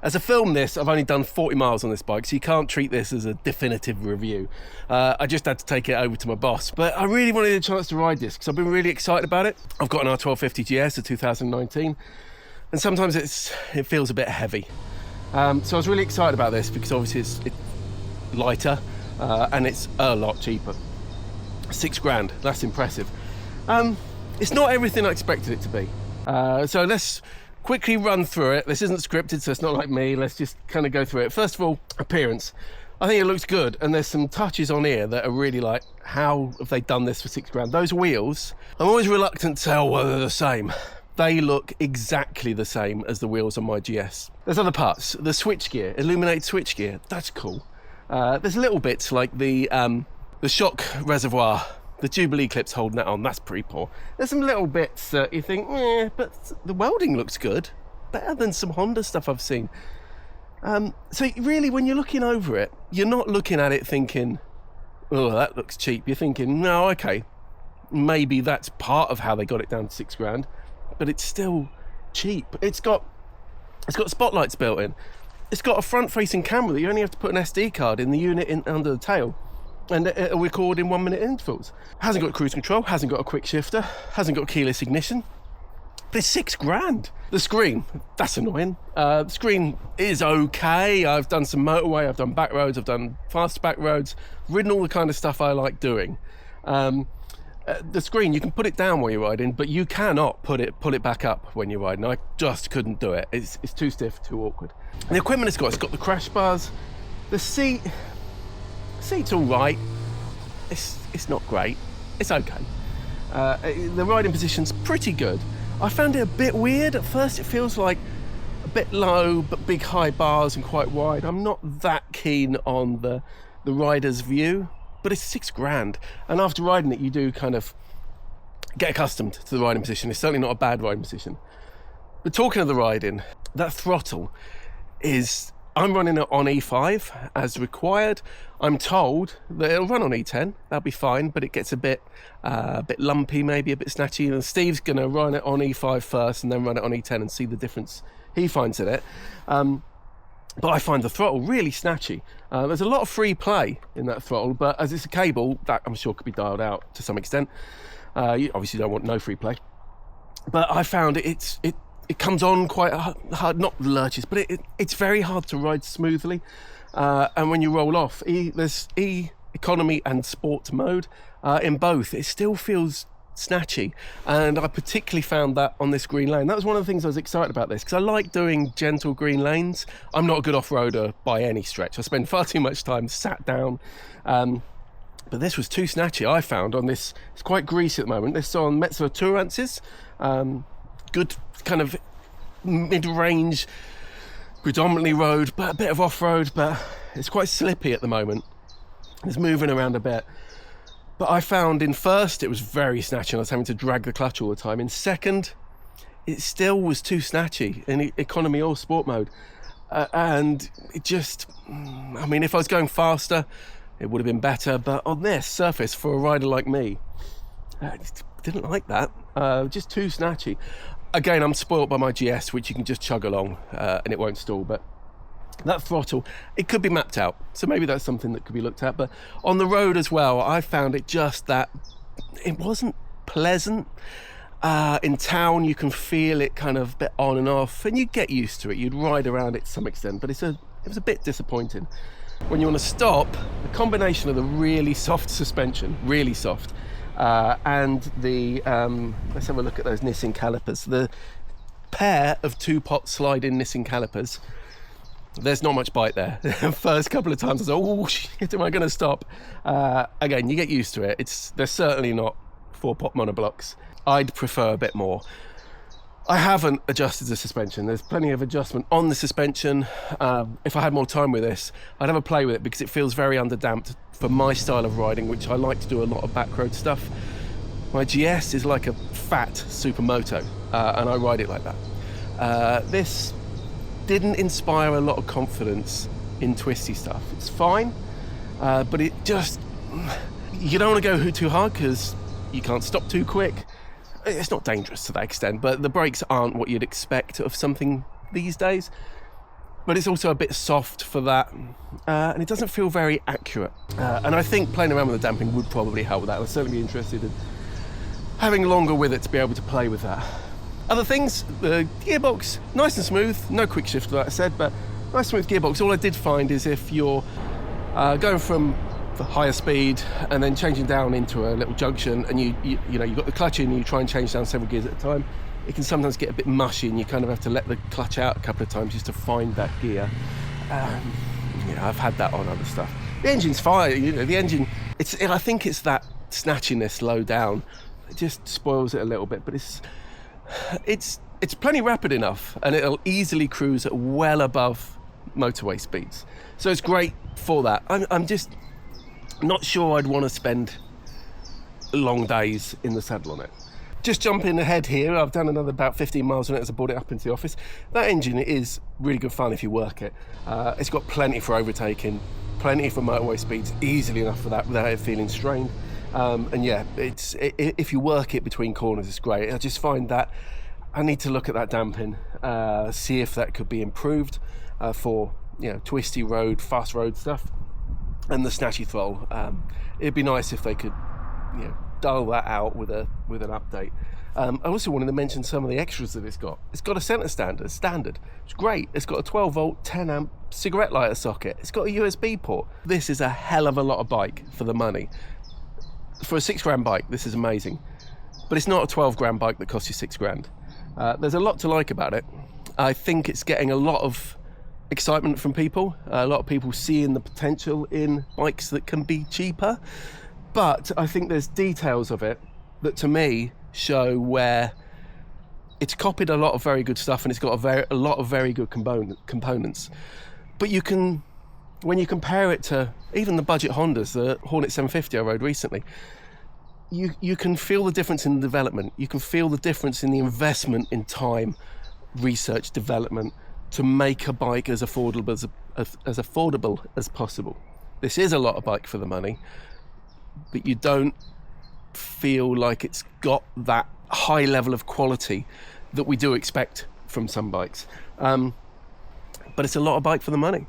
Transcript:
As I film this, I've only done 40 miles on this bike, so you can't treat this as a definitive review. I just had to take it over to my boss. But I really wanted a chance to ride this because I've been really excited about it. I've got an R1250 GS of 2019, and sometimes it feels a bit heavy. So I was really excited about this because obviously it's lighter and it's a lot cheaper. £6,000, that's impressive. It's not everything I expected it to be. So let's quickly run through it. This isn't scripted, so it's not like me. Let's just kind of go through it. First of all, appearance. I think it looks good, and there's some touches on here that are really like, how have they done this for £6,000? Those wheels, I'm always reluctant to tell whether they're the same. They look exactly the same as the wheels on my GS. There's other parts. The switchgear, illuminated switchgear, that's cool. There's little bits like the shock reservoir, the Jubilee clips holding that on, that's pretty poor. There's some little bits that you think, but the welding looks good. Better than some Honda stuff I've seen. So really, when you're looking over it, you're not looking at it thinking, oh, that looks cheap. You're thinking, no, okay, maybe that's part of how they got it down to £6,000, but it's still cheap. It's got spotlights built in. It's got a front-facing camera that you only have to put an SD card in the unit under the tail, and it'll record in 1 minute intervals. Hasn't got cruise control, hasn't got a quick shifter, hasn't got keyless ignition, but it's £6,000. The screen, that's annoying. The screen is okay. I've done some motorway, I've done back roads, I've done fast back roads, ridden all the kind of stuff I like doing. The screen, you can put it down while you're riding, but you cannot pull it back up when you're riding. I just couldn't do it. It's too stiff, too awkward. The equipment it's got the crash bars. The seat's all right. It's not great. It's okay. The riding position's pretty good. I found it a bit weird. At first it feels like a bit low, but big high bars and quite wide. I'm not that keen on the rider's view, but it's £6,000. And after riding it, you do kind of get accustomed to the riding position. It's certainly not a bad riding position. But talking of the riding, that throttle is, I'm running it on E5 as required. I'm told that it'll run on E10, that'll be fine, but it gets a bit lumpy, maybe a bit snatchy. And Steve's gonna run it on E5 first and then run it on E10 and see the difference he finds in it. But I find the throttle really snatchy. There's a lot of free play in that throttle, but as it's a cable, that I'm sure could be dialed out to some extent. You obviously don't want no free play. But I found it comes on quite hard, not lurches, but it's very hard to ride smoothly. And when you roll off, there's economy and sport mode. In both, it still feels snatchy, and I particularly found that on this green lane. That was one of the things I was excited about this, because I like doing gentle green lanes. I'm not a good off-roader by any stretch. I spend far too much time sat down, but this was too snatchy, I found, on this. It's quite greasy at the moment. This is on Metzeler Tourances, good kind of mid-range, predominantly road, but a bit of off-road, but it's quite slippy at the moment. It's moving around a bit. But I found in first, it was very snatchy. I was having to drag the clutch all the time. In second, it still was too snatchy in economy or sport mode. And it just, I mean, if I was going faster, it would have been better. But on this surface, for a rider like me, I didn't like that. Just too snatchy. Again, I'm spoilt by my GS, which you can just chug along and it won't stall. But that throttle, it could be mapped out, so maybe that's something that could be looked at. But on the road as well, I found it just that it wasn't pleasant. In town, you can feel it kind of a bit on and off, and you get used to it. You'd ride around it to some extent, but it was a bit disappointing. When you want to stop, the combination of the really soft suspension, really soft, and the let's have a look at those Nissin calipers. The pair of two-pot slide-in Nissin calipers. There's not much bite there. First couple of times I was like, oh shit, am I going to stop? Again, you get used to it. They're certainly not 4-pot monoblocks. I'd prefer a bit more. I haven't adjusted the suspension. There's plenty of adjustment on the suspension. If I had more time with this, I'd have a play with it because it feels very underdamped for my style of riding, which I like to do a lot of backroad stuff. My GS is like a fat supermoto, and I ride it like that. This didn't inspire a lot of confidence in twisty stuff. It's fine, but it just, you don't want to go too hard because you can't stop too quick. It's not dangerous to that extent, but the brakes aren't what you'd expect of something these days. but it's also a bit soft for that, and it doesn't feel very accurate. And I think playing around with the damping would probably help with that. I'd certainly be interested in having longer with it to be able to play with that. Other things, the gearbox, nice and smooth, no quick shift like I said, but nice smooth gearbox. All I did find is if you're going from the higher speed and then changing down into a little junction, and you know, you've got the clutch in and you try and change down several gears at a time, it can sometimes get a bit mushy and you kind of have to let the clutch out a couple of times just to find that gear. You know, I've had that on other stuff. The engine's fine, you know, the engine, I think it's that snatchiness low down, it just spoils it a little bit, but it's plenty rapid enough, and it'll easily cruise at well above motorway speeds. So it's great for that. I'm just not sure I'd want to spend long days in the saddle on it. Just jumping ahead here, I've done another about 15 miles on it as I brought it up into the office. That engine is really good fun if you work it. It's got plenty for overtaking, plenty for motorway speeds, easily enough for that without it feeling strained. And yeah, if you work it between corners, it's great. I just find that I need to look at that damping, see if that could be improved for, you know, twisty road, fast road stuff, and the snatchy throttle. It'd be nice if they could, you know, dull that out with an update. I also wanted to mention some of the extras that it's got. It's got a center standard. It's great. It's got a 12 volt, 10 amp cigarette lighter socket. It's got a USB port. This is a hell of a lot of bike for the money. For a £6,000 bike, this is amazing. But it's not a 12 grand bike that costs you £6,000. There's a lot to like about it. I think it's getting a lot of excitement from people. A lot of people seeing the potential in bikes that can be cheaper. But I think there's details of it that, to me, show where it's copied a lot of very good stuff, and it's got a lot of very good components. But you can, when you compare it to even the budget Hondas, the Hornet 750 I rode recently, you can feel the difference in the development. You can feel the difference in the investment in time, research, development, to make a bike as affordable as possible. This is a lot of bike for the money, but you don't feel like it's got that high level of quality that we do expect from some bikes. But it's a lot of bike for the money.